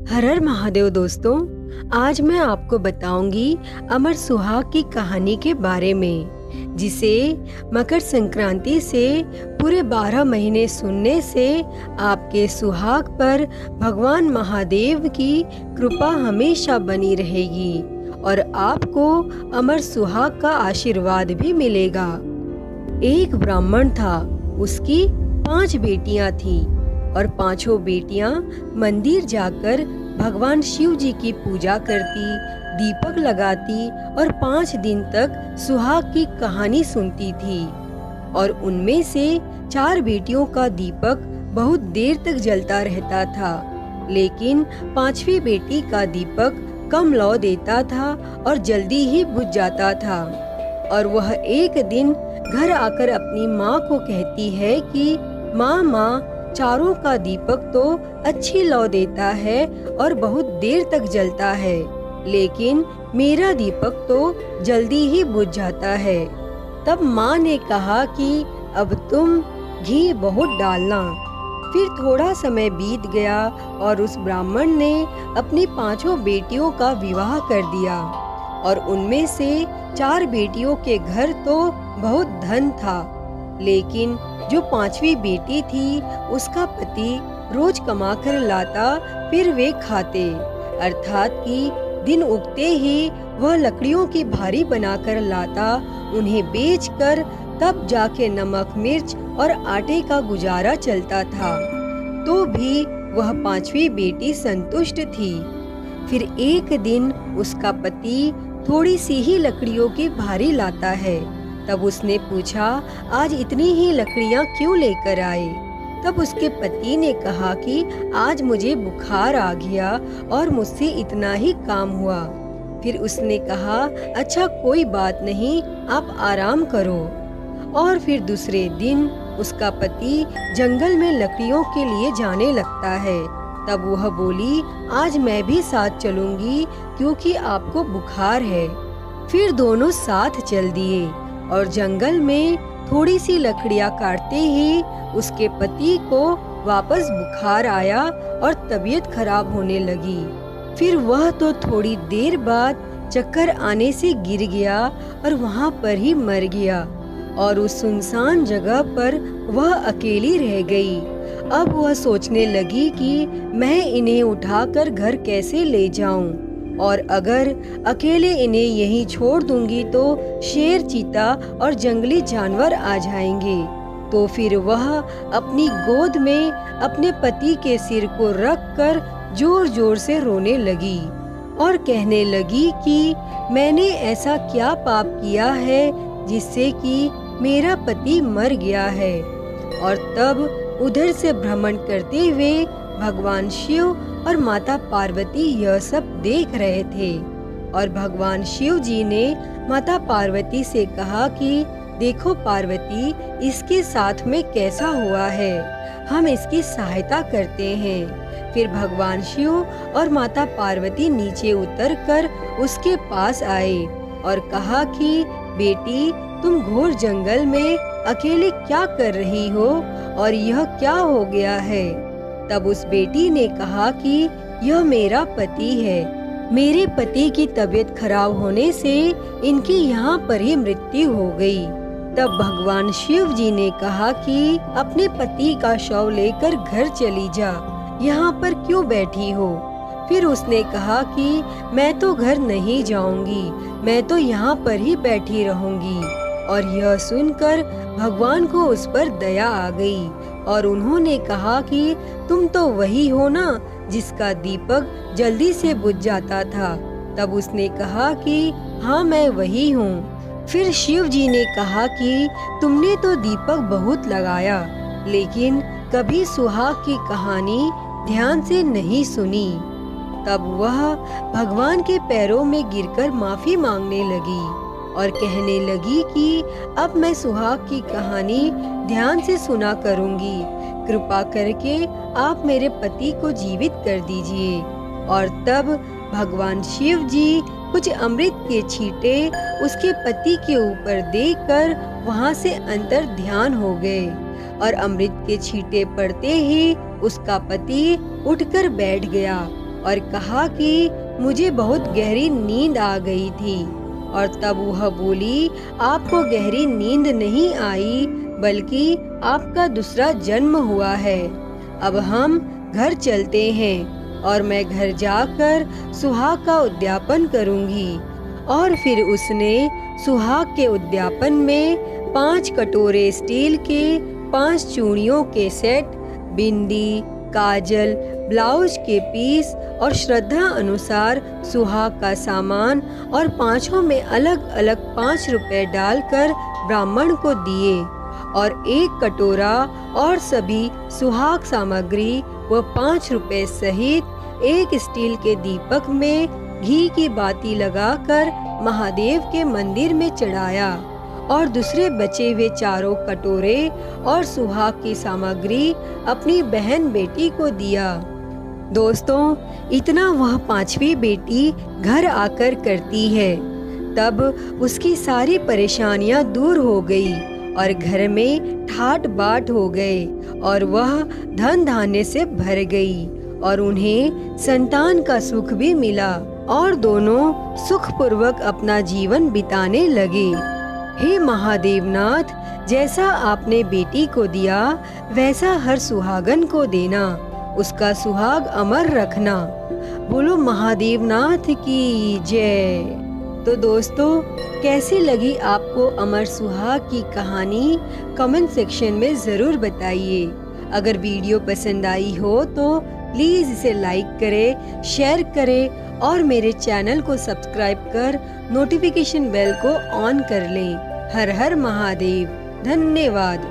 हर हर महादेव दोस्तों, आज मैं आपको बताऊंगी अमर सुहाग की कहानी के बारे में, जिसे मकर संक्रांति से पूरे 12 महीने सुनने से आपके सुहाग पर भगवान महादेव की कृपा हमेशा बनी रहेगी और आपको अमर सुहाग का आशीर्वाद भी मिलेगा। एक ब्राह्मण था, उसकी 5 बेटियां थीं और पांचों बेटियां मंदिर जाकर भगवान शिव जी की पूजा करती, दीपक लगाती और 5 दिन तक सुहाग की कहानी सुनती थी। और उनमें से 4 बेटियों का दीपक बहुत देर तक जलता रहता था, लेकिन 5वीं बेटी का दीपक कम लौ देता था और जल्दी ही बुझ जाता था। और वह एक दिन घर आकर अपनी माँ को कहती है कि माँ, चारों का दीपक तो अच्छी लौ देता है और बहुत देर तक जलता है, लेकिन मेरा दीपक तो जल्दी ही बुझ जाता है। तब माँ ने कहा कि अब तुम घी बहुत डालना। फिर थोड़ा समय बीत गया और उस ब्राह्मण ने अपनी 5 बेटियों का विवाह कर दिया और उनमें से 4 बेटियों के घर तो बहुत धन था, लेकिन जो 5वीं बेटी थी उसका पति रोज कमा कर लाता, फिर वे खाते। अर्थात कि दिन उगते ही वह लकड़ियों की भारी बनाकर लाता, उन्हें बेचकर तब जाके नमक मिर्च और आटे का गुजारा चलता था। तो भी वह 5वीं बेटी संतुष्ट थी। फिर एक दिन उसका पति थोड़ी सी ही लकड़ियों की भारी लाता है। तब उसने पूछा, आज इतनी ही लकड़ियां क्यों लेकर आए? तब उसके पति ने कहा कि आज मुझे बुखार आ गया और मुझसे इतना ही काम हुआ। फिर उसने कहा, अच्छा कोई बात नहीं, आप आराम करो। और फिर दूसरे दिन उसका पति जंगल में लकड़ियों के लिए जाने लगता है। तब वह बोली, आज मैं भी साथ चलूंगी क्योंकि आपको बुखार है। फिर दोनों साथ चल दिए और जंगल में थोड़ी सी लकड़ियां काटते ही उसके पति को वापस बुखार आया और तबीयत खराब होने लगी। फिर वह तो थोड़ी देर बाद चक्कर आने से गिर गया और वहां पर ही मर गया और उस सुनसान जगह पर वह अकेली रह गई। अब वह सोचने लगी कि मैं इन्हें उठाकर घर कैसे ले जाऊं, और अगर अकेले इन्हें यहीं छोड़ दूंगी तो शेर, चीता और जंगली जानवर आ जाएंगे। तो फिर वह अपनी गोद में अपने पति के सिर को रखकर जोर जोर से रोने लगी और कहने लगी कि मैंने ऐसा क्या पाप किया है जिससे कि मेरा पति मर गया है। और तब उधर से भ्रमण करते हुए भगवान शिव और माता पार्वती यह सब देख रहे थे। और भगवान शिव जी ने माता पार्वती से कहा कि देखो पार्वती, इसके साथ में कैसा हुआ है, हम इसकी सहायता करते हैं। फिर भगवान शिव और माता पार्वती नीचे उतरकर उसके पास आए और कहा कि बेटी, तुम घोर जंगल में अकेले क्या कर रही हो और यह क्या हो गया है? तब उस बेटी ने कहा कि यह मेरा पति है, मेरे पति की तबीयत खराब होने से इनकी यहाँ पर ही मृत्यु हो गई। तब भगवान शिव जी ने कहा कि अपने पति का शव लेकर घर चली जा, यहाँ पर क्यों बैठी हो? फिर उसने कहा कि मैं तो घर नहीं जाऊंगी, मैं तो यहाँ पर ही बैठी रहूंगी। और यह सुनकर भगवान को उस पर दया आ गई और उन्होंने कहा कि तुम तो वही हो ना जिसका दीपक जल्दी से बुझ जाता था। तब उसने कहा कि हाँ, मैं वही हूँ। फिर शिव जी ने कहा कि तुमने तो दीपक बहुत लगाया, लेकिन कभी सुहाग की कहानी ध्यान से नहीं सुनी। तब वह भगवान के पैरों में गिरकर माफी मांगने लगी और कहने लगी कि अब मैं सुहाग की कहानी ध्यान से सुना करूंगी, कृपा करके आप मेरे पति को जीवित कर दीजिए। और तब भगवान शिव जी कुछ अमृत के छींटे उसके पति के ऊपर देकर वहां से अंतर ध्यान हो गए और अमृत के छींटे पड़ते ही उसका पति उठकर बैठ गया और कहा कि मुझे बहुत गहरी नींद आ गई थी। और तब वह बोली, आपको गहरी नींद नहीं आई, बल्कि आपका दूसरा जन्म हुआ है। अब हम घर चलते हैं और मैं घर जाकर सुहाग का उद्यापन करूंगी। और फिर उसने सुहाग के उद्यापन में 5 कटोरे स्टील के, 5 चूड़ियों के सेट, बिंदी, काजल, ब्लाउज के पीस और श्रद्धा अनुसार सुहाग का सामान और पांचों में अलग अलग 5 रुपए डालकर ब्राह्मण को दिए। और 1 कटोरा और सभी सुहाग सामग्री व 5 रुपए सहित एक स्टील के दीपक में घी की बाती लगाकर महादेव के मंदिर में चढ़ाया। और दूसरे बचे हुए 4 कटोरे और सुहाग की सामग्री अपनी बहन बेटी को दिया। दोस्तों, इतना वह 5वीं बेटी घर आकर करती है। तब उसकी सारी परेशानियां दूर हो गई और घर में ठाट बाट हो गए और वह धन धान्य से भर गई और उन्हें संतान का सुख भी मिला और दोनों सुखपूर्वक अपना जीवन बिताने लगे। हे महादेवनाथ, जैसा आपने बेटी को दिया वैसा हर सुहागन को देना, उसका सुहाग अमर रखना। बोलो महादेवनाथ की जय। तो दोस्तों, कैसी लगी आपको अमर सुहाग की कहानी? कमेंट सेक्शन में ज़रूर बताइए। अगर वीडियो पसंद आई हो तो प्लीज़ इसे लाइक करें, शेयर करें और मेरे चैनल को सब्सक्राइब कर नोटिफिकेशन बेल को ऑन कर लें। हर हर महादेव। धन्यवाद।